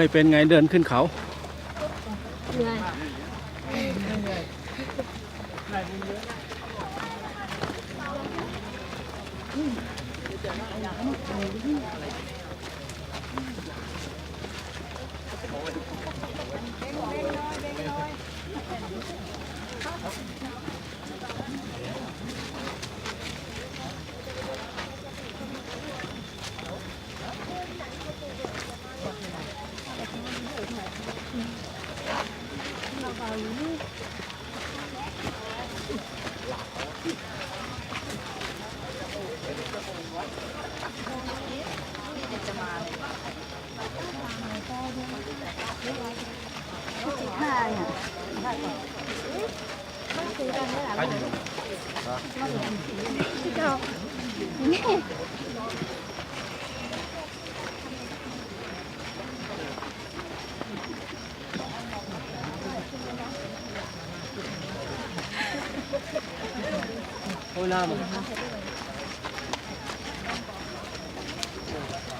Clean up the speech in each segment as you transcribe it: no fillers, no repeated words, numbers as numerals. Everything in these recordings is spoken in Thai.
ยเป็นไงเดินขึ้นเขาเหนื่อย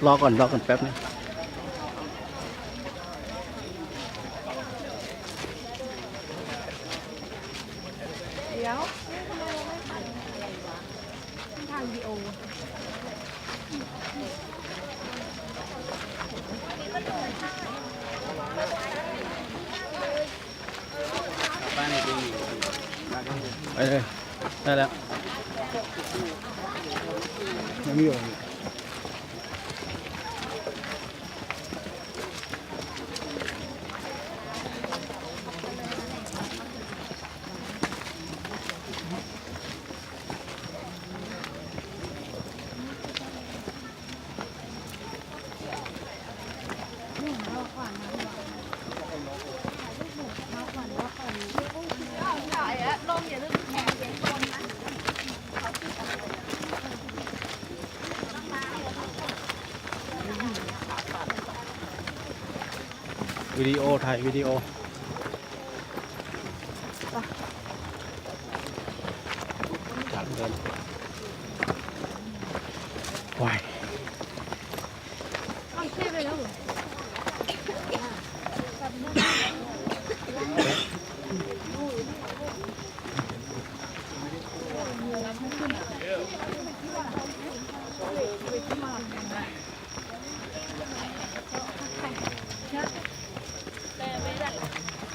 รอก่อนแป๊บนึงเดี๋ยวทำไมเราไม่ถ่ายอะไรวะทางวิดีโอไปเลยได้แล้วยังไม่อยู่วิดีโอถ่ายวิดีโอเดินวายเอาเชื่อไปแล้ว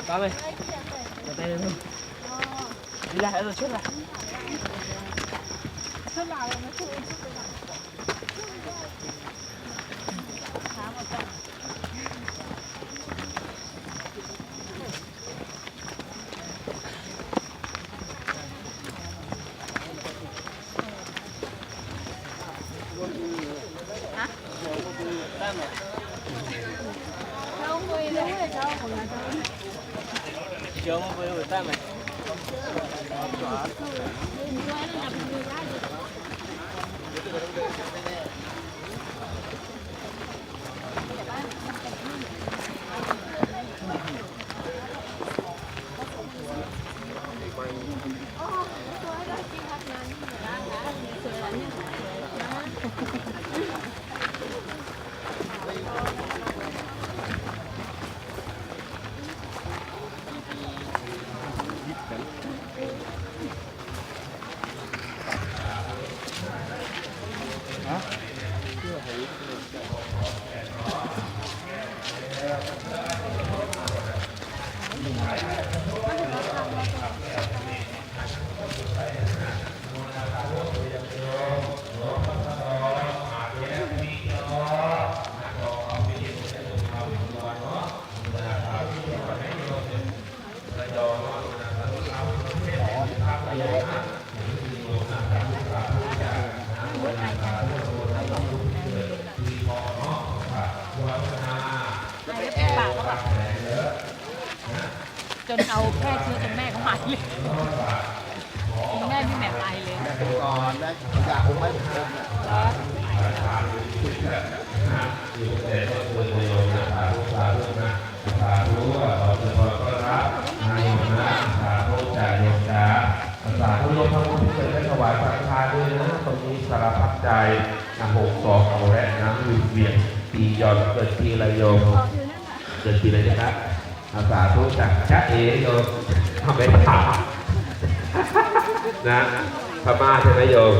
Có đi. Đưa tay lên luôn. Đi ra rồi chút lại. Chút nào nó chút Chưa mới vừa tay mày.จนเอาแค่เชื้อจนแม่เขาหายเลยแม่พี่แหม่มไอเลยก่อนได้อยากคงไม่ถึงนะสาธุนะสาธุว่าเราจะขอต้อนรับนายนะสาธุจ่าโยมจ้าสาธุโยมทั้งหมดที่เคยได้ถวายสังฆทานด้วยนะตรงนี้สารพัดใจนะ6 2เอาและน้ำลืมเวียนปียอดเกิดปีละโยม เกิดปีอะไรนะครับสาธุจากจ๊ะเอ๋โยมทำไปถามนะพม่าใช่ไหมโยม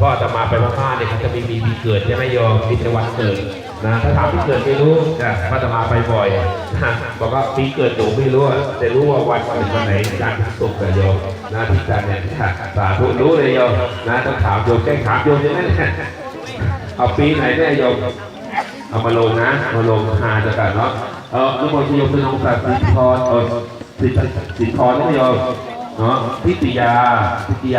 พ่อจะมาไปพม่าเนี่ยเขาจะมีปีเกิดใช่ไหมโยมมีวันเกิดนะถ้าถามปีเกิดไม่รู้นะพ่อจะมาไปบ่อยนะบอกว่าปีเกิดหนูไม่รู้แต่รู้ว่าวันเป็นวันไหนจันทร์ศุกร์โยมนะที่จันทร์เนี่ยสาธุรู้เลยโยมนะต้องถามโยมแจ้งถามโยมใช่ไหมเอาปีไหนแน่โยมเอามาลงนะมาลงหาจะกันเนาะนุโมทโยมเป็นองค์สัตว์สิทธรสิทธรนี่โยมเนาะพิติย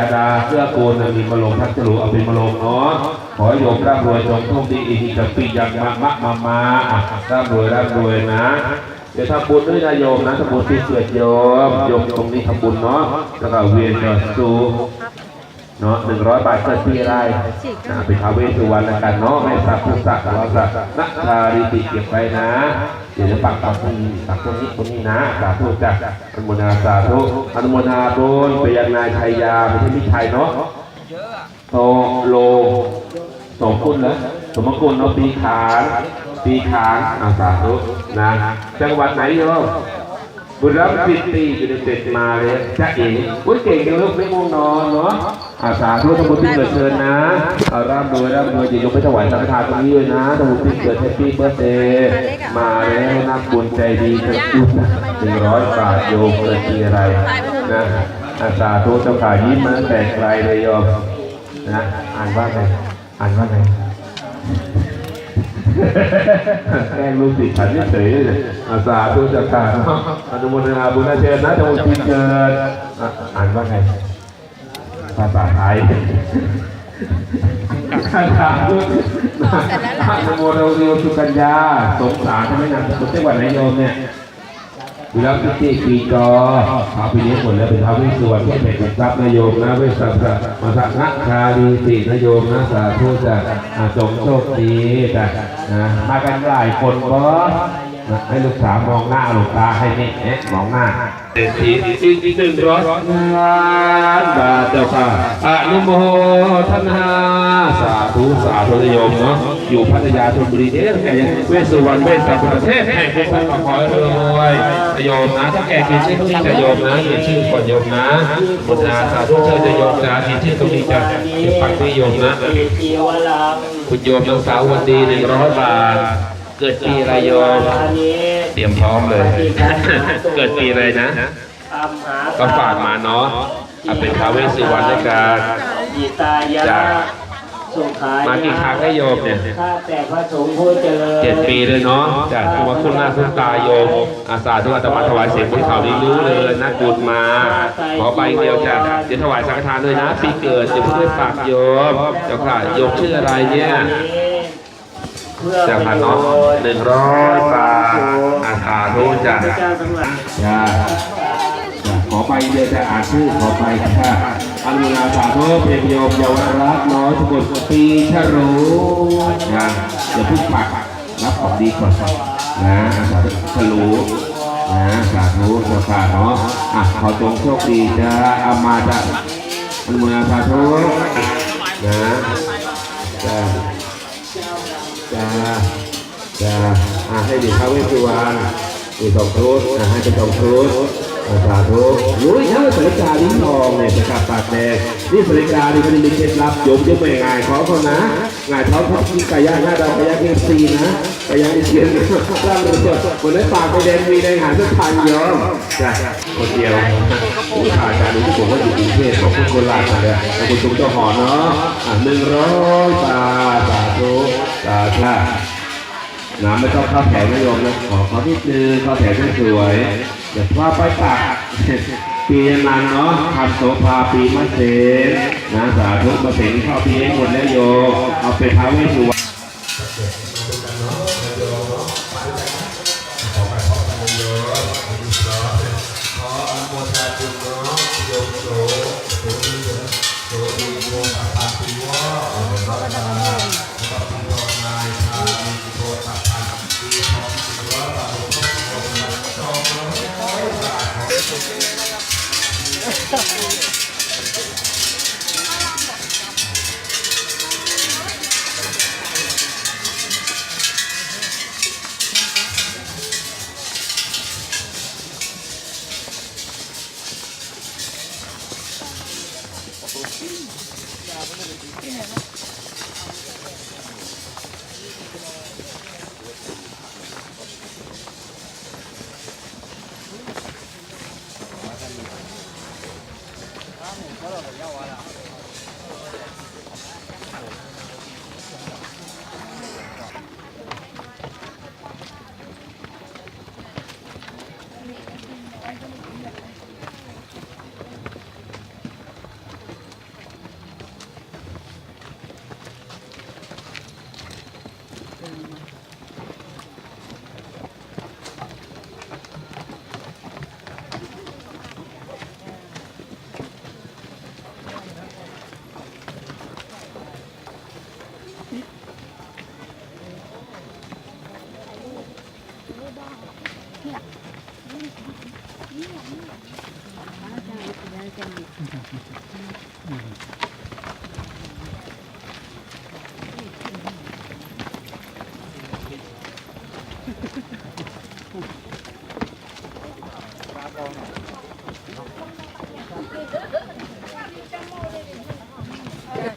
าดาเสื้อโกนมีมาลงทักษรูเอาเป็นมาลงเนาะขอโยมร่ำรวยจงโชคดีอีกจะปียังมาร่ำรวยนะเดี๋ยวทำบุญด้วยนะโยมนะทำบุญที่เกิดโยมตรงนี้ทำบุญเนาะแล้วก็เวียนเกิดสูเนาะ100 บาทเกิดปีอะไรเป็นท้าวเวสสุวรรณแล้วกันเนาะให้สัพพุสักวาสักนักชาลิติเก็บไว้นะเดี๋ยวจะปักตรงนี้นะสาธุจักอนุโมทนาสาธุอนุโมทนาบุญไปยังนายชัยยาไม่ใช่มิชัยเนาะโตโลสมคุณเหรอสมคุณเนาะปีขานสาธุนะจังหวัดไหนโยมบุรีรัมย์10 ปีอยู่ในเจ็ดมาเลยจ๊ะเอ๋เก่งเลยลูกไม่ง่วงนอนเนาะสาธุทำบุญที่เกิดเชิญนะร่ำรวยจะยกไปถวายสังฆทานตรงนี้เลยนะทำบุญที่เกิดแฮปปี้เบิร์ธเดย์มาแล้วนักบุญใจดีทั้งคู่100 บาทโยมเกิดปีอะไรนะสาธุเจ้าขายิ้มมาแต่ไกลเลยโยมนะอ่านว่าไงแกล้งลูกศิษย์ฉันเฉยเลยสาธุจักรอนุโมทนาบุญเชิญนะจงปีเกิดอ่านว่าไงภาษาไทยสาธุอนุโมทนาสุกัญญาสงสารใช่ไหมนะคุณจังหวัดไหนโยมเนี่ยวิรัติติปีจอพาไปเลี้ยงหมดแล้วเป็นท้าวเวสสุวรรณที่เป็นทรัพย์นโยมนะเวสสัพพะมาสักนักคาดีตินโยมนะสาธุจะจงโชคดีแต่มากันหลายคนบอสให้ลูกสาวมองหน้าหลวงตาให้นี่มองหน้าเศรษฐีอีก100 ล้านบาทเจ้าค่ะอนุโมทนาสาธุโยมเนาะอยู่พัทยาชลบุรีเนี่ยแกยังเวสสุวรรณเวสสัพประเทศแห่งเป็นพระขอให้รวยโยมนะถ้าแกเขียนชื่อตรงนี้จะโยมนะเขียนชื่อก่อนโยมนะพุทธาสาธุเชิญจะโยมจะเขียนชื่อตรงนี้จะปักที่โยมนะคุณโยมนางสาววันดี100 บาทเกิดปีอะไรโยมเตรียมพร้อมเลย เกิดปีอะไรนะก็ฝากมาเนาะเป็นท้าวเวสสุวรรณด้วยกันจะมากี่ครั้งให้โยมเนี่ยแต่พระสงฆ์ผู้เจริญ7 ปีเลยเนาะจากว่าคุณหน้าคุณตาโยมอาสาทุกอาตมาถวายเสียงบนเขานี้รู้เลยนะบุญมาขอใบเดียวจะถวายสังฆทานด้วยนะปีเกิดจะเพื่อฝากโยมเจ้าค่ะโยมชื่ออะไรเนี่ยจากพันน้อง100 บาทสาธุจ้ะขอไปเดียวจะอ่านชื่อขอไปค่ะอนุโมทนาสาธุเพลโยมเยาวรัตน์น้อยทุกคนปีชะรู้นะอย่าพึ่งปักรับของดีก่อนนะสาธุชะรู้นะสาธุเจ้าค่ะเนาะขอจงโชคดีจะเอามาจะอนุโมทนาสาธุนะจะให้ดีท้าวเวสสุวรรณมี2 ชุดให้เป็น2 ชุดสาธุรู้ไหมว่าสริกาลิ้นทองเนี่ยจะกลับปากแดงนี่สริกานี่มันมีเคล็ดลับโยมจะไม่ง่ายขอเขานะง่ายเขากินไก่ย่างหน้าดาวไก่ย่างเอฟซีนะไก่ย่างเอเชียนร่างเลยคนได้ปากไปแดงมีในหาสักพันเยอะจ้ะคนเดียวผู้ชายการนี้ที่ผมว่าอยู่กรุงเทพของคุณโคราชเลยคุณตุ้มเจ้าหอเนาะ100 บาทสาธุน้ำไม่ต้องเข้าแถวนะโยมนะขอนิดนึงเข้าแถวให้สวยเดี๋ยวว่าไปตักปีนันเนาะทำโสภาปีมะเสนนะสาธุมาเสนเข้าปีให้หมดแล้วโยมเอาไปท้าวเวสสุวรรณ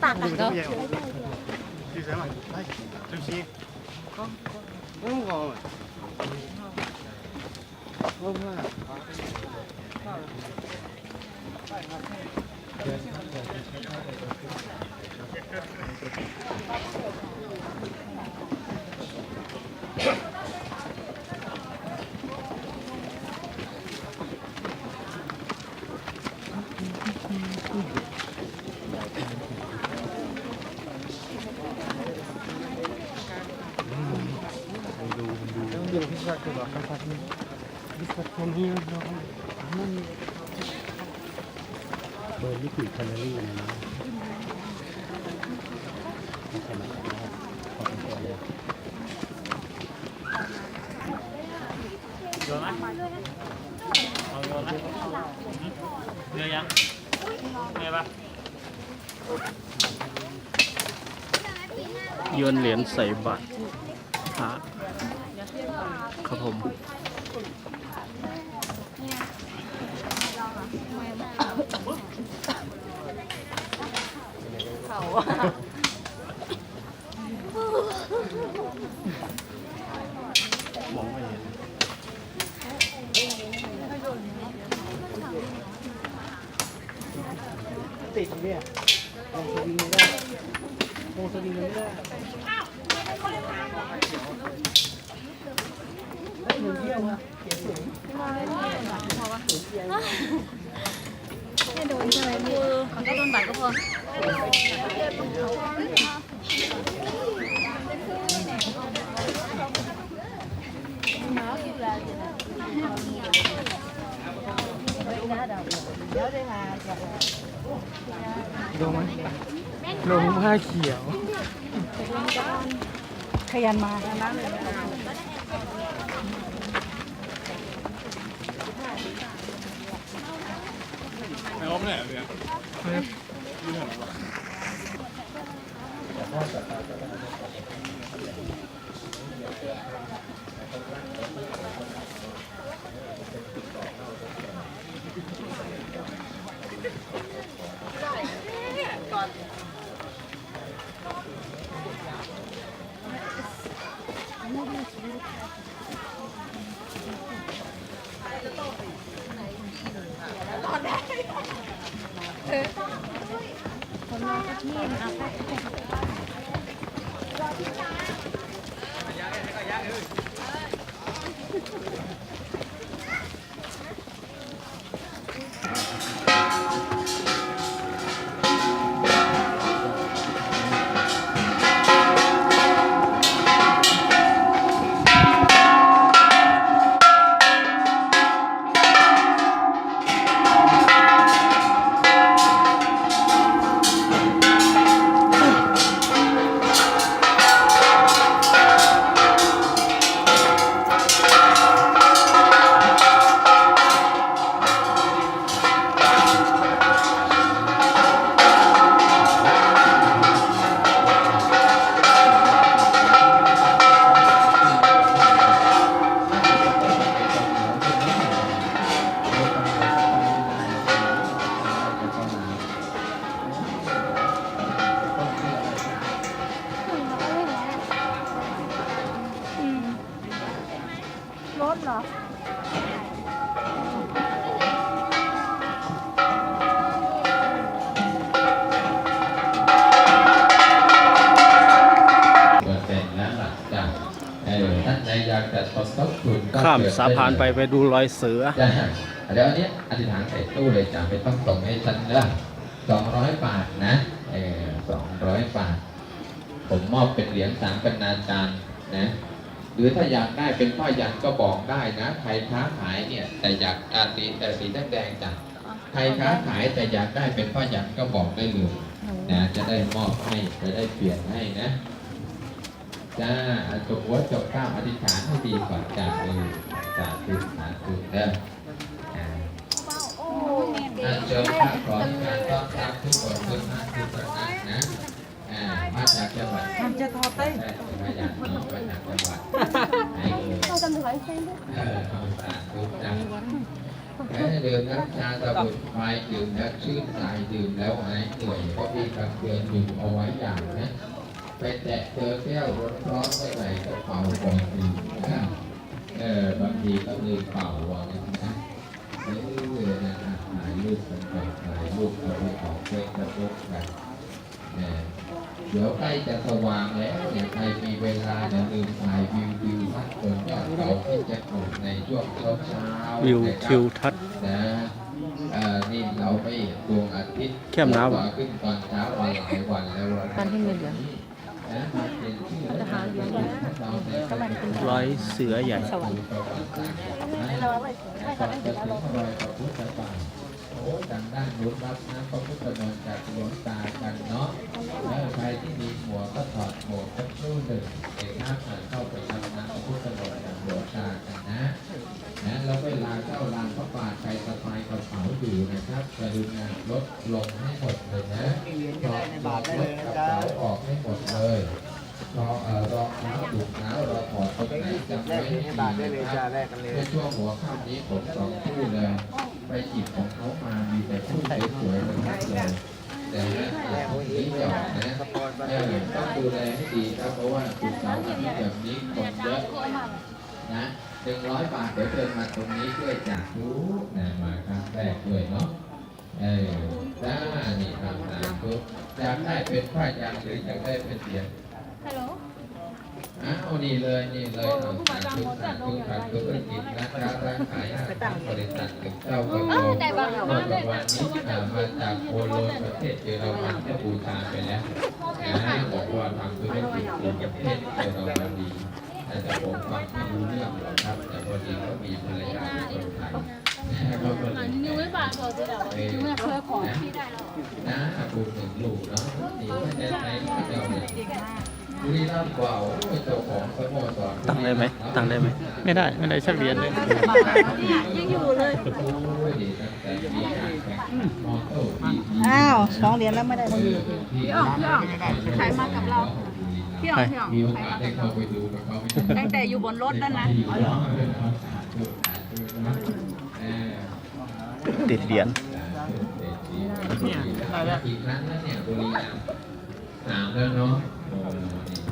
ตักอ่ะเนาะ đi xem này đây xem xi không còn không àเบอร์ลิควิดแคลอรี่นะนี่ใช่ไหมพอเป็นตัวเลยโยนไหมเอาโยนไหมเรือยังไงปะโยนเหรียญใส่บาตรพระครับผมเขามองไม่เห็นติดเนี่ยลงสวิงไม่ได้ลงสวิงไม่ได้หนึ่งเที่ยวอะเขียนสูงไม่โดนใช่ไหมมือเขาก็โดนบัตรก็พอลงไหมลงผ้าเขียวขยันมาไม่ล้มเนี่ยเนี่ยคนเราก็ที่ ข้ามสะพานไปดูรอยเสือ จ้ะเดี๋ยวอันนี้อธิษฐานใส่ตู้เลยจ้ะไม่ต้องส่งให้ฉันเนอะ200 บาทนะ200 บาทผมมอบเป็นเหรียญสังกันาจารย์นะหรือถ้าอยากได้เป็นผ้ายันก็บอกได้นะใครค้าขายเนี่ยแต่อยากสีแดงๆจ้ะใครค้าขายแต่อยากได้เป็นผ้ายันก็บอกได้เลยนะจะได้มอบให้จะได้เปลี่ยนให้นะจ้าจบหัวจบก้าวอธิษฐานให้ดีก่อนจ้าสาธุสาธุเด้อเชิญพระขอที่การต้อนรับทุกคนทุกท่านทุกประการนะมาจากจังหวัดทำจะทอเต้มาจากจังหวัดไหนเราจำถึงร้อยเส้นด้วยเอาสาธุจ้าดื่มน้ำชาสมุนไพรดื่มแล้วชื่นใจดื่มแล้วหายเหนื่อยก็มีคำเตือนอยู่เอาไว้อย่างนะไปแตะเจอแก้วร้อนๆไว้ไหนก็เป่าก่อนดื่มนะบางทีก็ลืมเป่าว่านะนะถ่ายรูปกันก่อนถ่ายรูปเอาไว้ออกเฟซบุ๊กกันเดี๋ยวใกล้จะสว่างแล้วเนี่ยใครมีเวลาอย่าลืมถ่ายวิวทัศน์บนยอดเขาที่จะปลูกในช่วงเช้าวิวทิวทัศน์นะนี่เราไม่ดวงอาทิตย์ เข้มน้ำ ขึ้นตอนเช้ามาหลายวันแล้ว ตอนที่เงินเดือน จะหาเงิน รอยเสือใหญ่ สวรรค์ ทางด้านนู้นรับนะพระพุทธมนต์จากหลวงตากันเนาะใครที่มีหัวก็ถอดหมวกสักครู่หนึ่งเอกน้ำเข้าไปทำน้ำพระพุทธมนต์จากหลวงตากันนะแล้วเวลาเข้าลานพระบาทใครสะพายกระเป๋าอยู่นะครับกรุณาลดลงให้หมดเลยนะถอดกระเป๋าออกให้หมดเลยรองเท้าถุงเท้าเราถอดตรงไหนจำไว้ให้ดีนะครับในช่วงหัวค่ำนี้ผม2 คู่เลยไปหยิบของเขามามีแต่คู่สวยๆทั้งนั้นเลยแต่คู่นี้หยอดนะต้องดูแลให้ดีครับเพราะว่าคุณสาวที่แบบนี้คนเยอะนะ100 บาทเดี๋ยวเดินมาตรงนี้ด้วยจากรู้นะมาครั้งแรกด้วยเนาะได้นี่ทำตามทุกอยากได้เป็นผ้ายันหรืออยากได้เป็นเหรียญฮัลโหลนี่เลยเอาสาธุทางธุรกิจร้านขายอาหารบริษัทถึงเจ้ากระโดดวันนี้มาจากโคโลนประเทศเยอรมันที่บูชาไปแล้วบอกว่าทำธุรกิจในประเทศเยอรมนีแต่ผมฟังไม่รู้เรื่องหรอกครับแต่พอดีก็มีภรรยาเป็นคนไทยก็เลยนิ้วไม่บาดตัวจะเอานิ้วไม่เคยขอที่ได้แล้วนะบุญ1 ลูกเนาะนี่ไม่ได้ใช้ก็เจ้าเนี่ยบุรีรัมย์กว่าเจ้าของสโมสรตั้งได้ไหมไม่ได้สักเหรียญเลย ยังอยู่เลย อ้าว2 เหรียญแล้วไม่ได้ พี่อ๋องขายมากับเราพี่อ๋องมีโอกาสได้เข้าไปดูกับเขา ตั้งแต่อยู่บนรถนั่นนะ ติดเหรียญ กี่ครั้งแล้วเนี่ยบุรีรัมย์3 แล้วเนาะ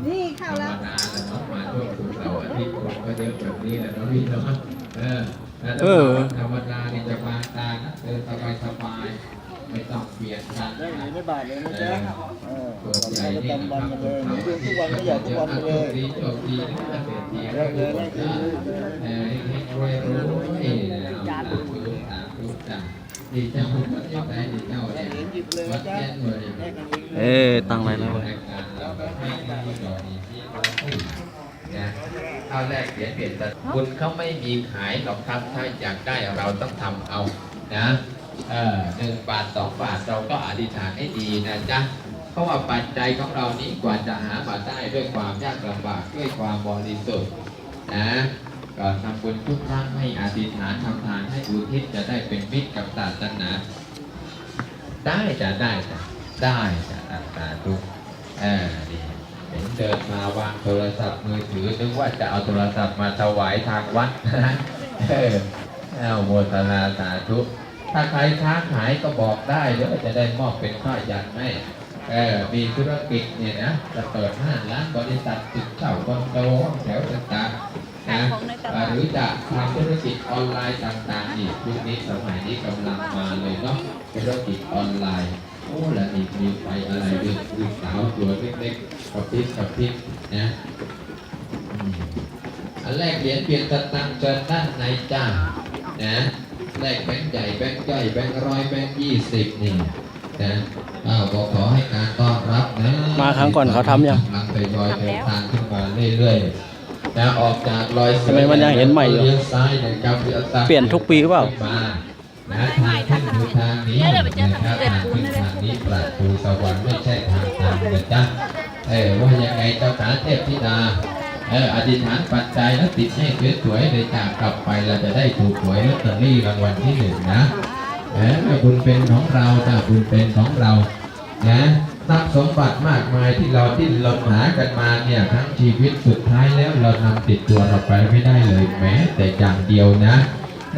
นี่เข้าแล้วมาช่วงศุกร์เสาร์อาทิตย์ผมก็เยอะแบบนี้แหละเนาะพี่เนาะธรรมดานี่จะบางตาเดินสบายไม่ต้องเปลี่ยนกันไม่บาดเลยนะจ๊ะตัวใหญ่นี่นะครับทุกวันก็อยากทุกวันเลยดีจบดีนะเศรษฐีเรื่องเลยให้รวยตาดูจ้ะดีเจ้าวัดเจ้าไหนดีเจ้าเนี่ยวัดแจ้งเลยตั้งไรแล้วข้าวแรกเหรียญเปลี่ยนแต่คุณเขาไม่มีขายหรอกครับถ้าอยากได้เราต้องทำเอานะ1 บาท 2 บาทเราก็อธิษฐานให้ดีนะจ๊ะเพราะว่าปัจจัยของเรานี้กว่าจะหามาได้ด้วยความยากลำบากด้วยความบริสุทธิ์นะก็ทำบุญทุกครั้งให้อธิษฐานทำทานให้อุทิศจะได้เป็นมิตรกับศาสนาได้จะสาธุดีเดินมาวางโทรศัพท์มือถือนึกว่าจะเอาโทรศัพท์มาถวายทางวัดนะโมทนาสาธุถ้าใครค้าขายก็บอกได้เดี๋ยวจะได้มอบเป็นข้อยันให้มีธุรกิจเนี่ยนะจะเปิด5 ร้านบริษัทตึกเช่าคอนโดแถวต่างๆนะหรือจะทำธุรกิจออนไลน์ต่างๆอีกยุคนี้สมัยนี้กำลังมาเลยเนาะธุรกิจออนไลน์แล้วนี่มีไฟอะไรด้วยลูกสาวตัวเล็กๆกระพริบนะ แลกเหรียญเปลี่ยนสตังค์เชิญด้านในจ้านะแลกแบงค์ใหญ่แบงค์ย่อยแบงค์ร้อยแบงค์20นี่นะก็ขอให้การต้อนรับนะมาครั้งก่อนเขาทำยัง กำลังทยอยเดินทางขึ้นมาเรื่อยๆนะออกจากรอยเสือ ทำไมมันยังเห็นใหม่อยู่ เลี้ยวซ้ายนะครับเลี้ยวซ้าย เปลี่ยนทุกปีหรือเปล่า มานะทางขึ้นคือทางนี้นะครับทางขึ้นทางนี้ประตูสวรรค์ไม่ใช่ทางนะจ๊ะว่ายังไงเจ้าขาเทพธิดาอธิษฐานปัจจัยแล้วติดให้สวยๆเลยจากกลับไปเราจะได้ถูกหวยลอตเตอรี่รางวัลที่1นะบุญเป็นของเราจ้าบุญเป็นของเรานะทรัพย์สมบัติมากมายที่เราดิ้นรนหากันมาเนี่ยทั้งชีวิตสุดท้ายแล้วเรานำติดตัวเราไปไม่ได้เลยแม้แต่อย่างเดียวนะ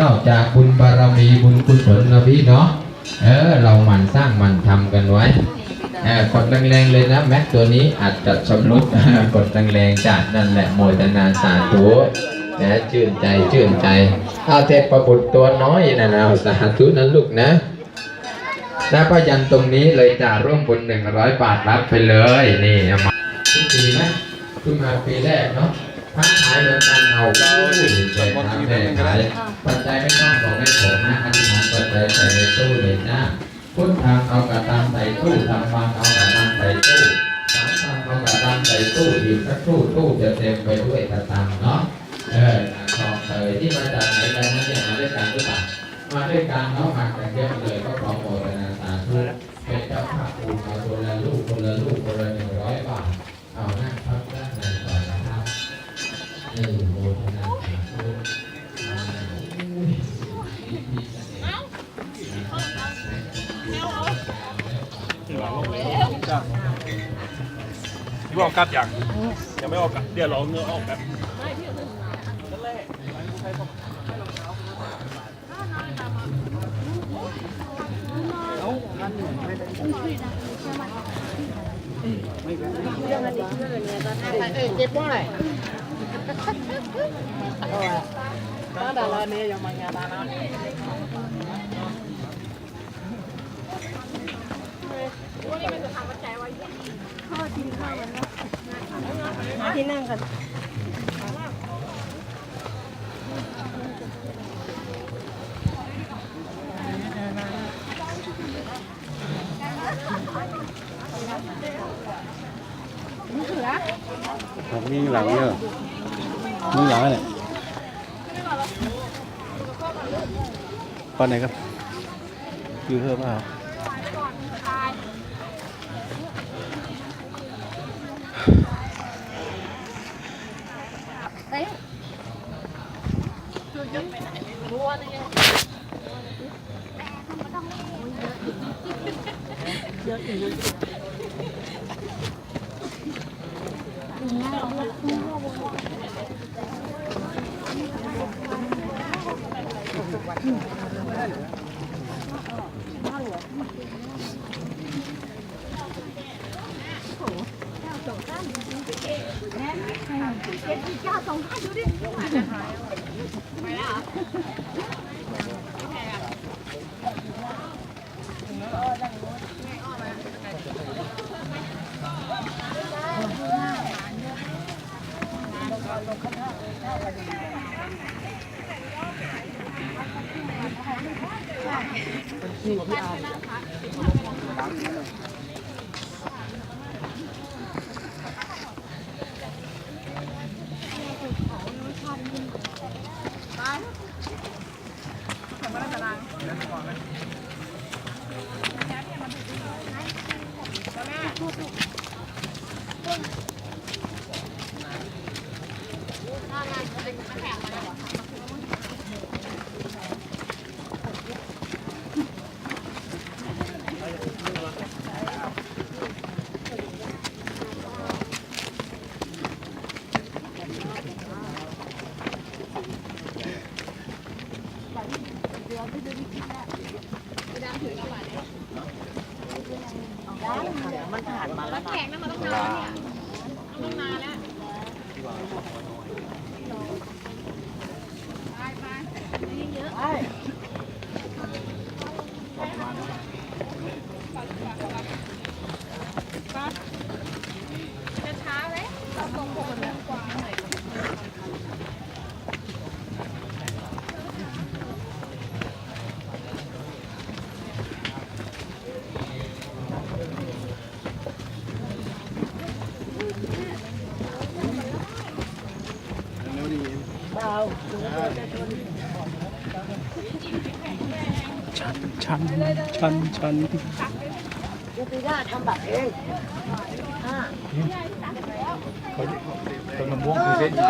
นอกจากบุญบารมีบุญกุศลนะพี่เนาะเราหมั่นสร้างหมั่นทำกันไว้กดแรงๆเลยนะแม็กตัวนี้อาจจะชำรุดกดแรงๆจากนั่นแหละโมทนาสาธุนะชื่นใจชื่นใจเอาเทพบุตรตัวน้อยนะเอาสาธุนั้นลูกนะแล้วก็ยันตรงนี้เลยจ่าร่วมบุญ100 บาทรับไปเลยนี่มาทุกปีนะขึ้นมาปีแรกเนาะทั้งขายโดยการเอาเราแต่ทำแม่ขายปัจจัยไม่ต้องบอกให้ผมนะอธิษฐานปัจจัยใส่ในตู้เลยนะพุทธทางเอากระตังใส่ตู้ทำฟังเอากระตังใส่ตู้สามทางเอากระตังใส่ตู้อีกสักตู้จะเต็มไปด้วยกระตังเนาะทองเตยที่มาจากไหนกันนะเนี่ยมาด้วยกันหรือเปล่ามาด้วยกันเนาะมากันเยอะเลยก็ขอโมทนาสาธุเป็นเจ้าภาพปูมาคนละลูกคนละ100 บาทเอานั่งพักด้านในก่อนนะครับโมทนาสาธุพี่บอกกลับยังไม่ออกกลับเดี๋ยวเราเนื้อออกแบบเจ็บบ้างเลยถ้าดาราเนี่ยยังมางานนะที่นั่งกันมีหลังเยอะมีหลังอะไรตอนไหนครับอยู่เพิ่มเปล่ามันผ่านมาแล้วแขกนั่นมาต้องนานเนี่ยต้องนานแล้วจะช้าไหมเราตรงปกติกว่า ชันชันชัน เดี๋ยวปีหน้าทำบัตรเอง ต้นมะม่วงคือเส้นไหน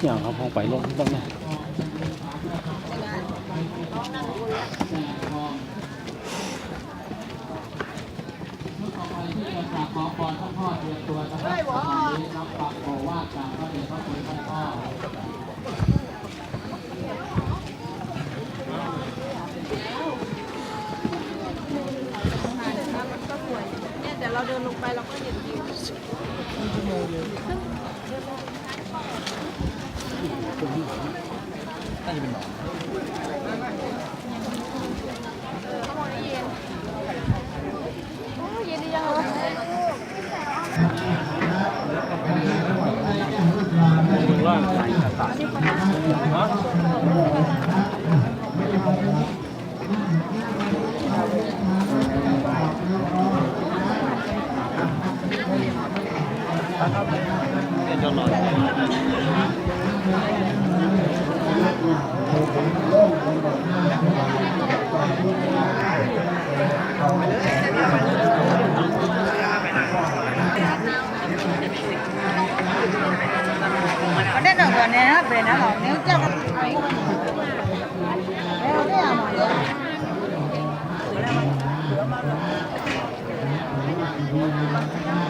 อย่างเขาพองไปลงบ้างนะเดี๋ยวเราเดินลงไปเราก็เห็นวิว Ở đây là gần này về nó bảo nếu cho con ấy đây là mọi người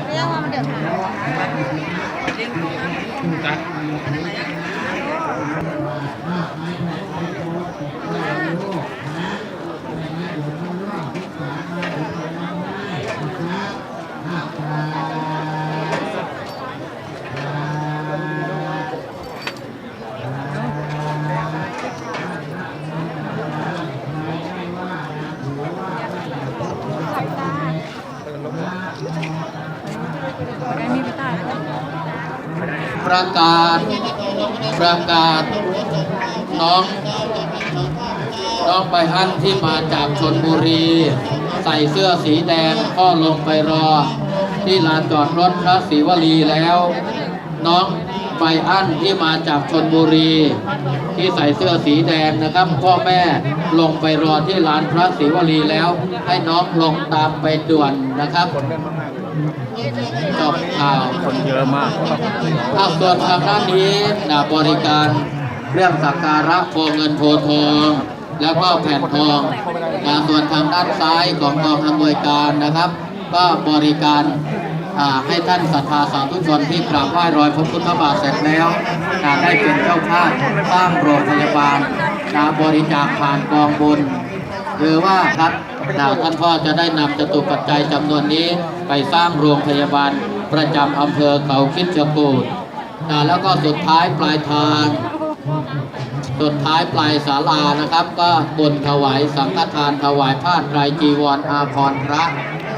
đây là mình đượcประกาศน้องไปอั้นที่มาจากชลบุรี ใส่เสื้อสีแดงก็ลงไปรอที่ลานจอดรถพระศรีวลีแล้ว น้องไปอั้นที่มาจากชลบุรี ที่ใส่เสื้อสีแดงนะครับพ่อแม่ลงไปรอที่ลานพระศรีวลีแล้ว ให้น้องลงตามไปด่วนนะครับจบข่าว คนเยอะมาก ส่วนทางด้านนี้บริการเรื่องสักการะโพเงินโพทองแล้วก็แผ่นทองส่วนทางด้านซ้ายของกองอำนวยการนะครับ ก็บริการให้ท่านศรัทธาสาธุชนที่กราบไหว้รอยพระพุทธบาทเสร็จแล้วได้เป็นเจ้าภาพสร้างโรงพยาบาลบริจาคผ่านกองบุญหรือว่าครับท่านพ่อจะได้นำจตุปัจจัยจำนวนนี้ไปสร้างโรงพยาบาลประจำอำเภอเขาคิดจกูฏแล้วก็สุดท้ายปลายทางสุดท้ายปลายศาลานะครับก็บุญถวายสังฆทานถวายผ้าไตรจีวรอาภรณ์พระ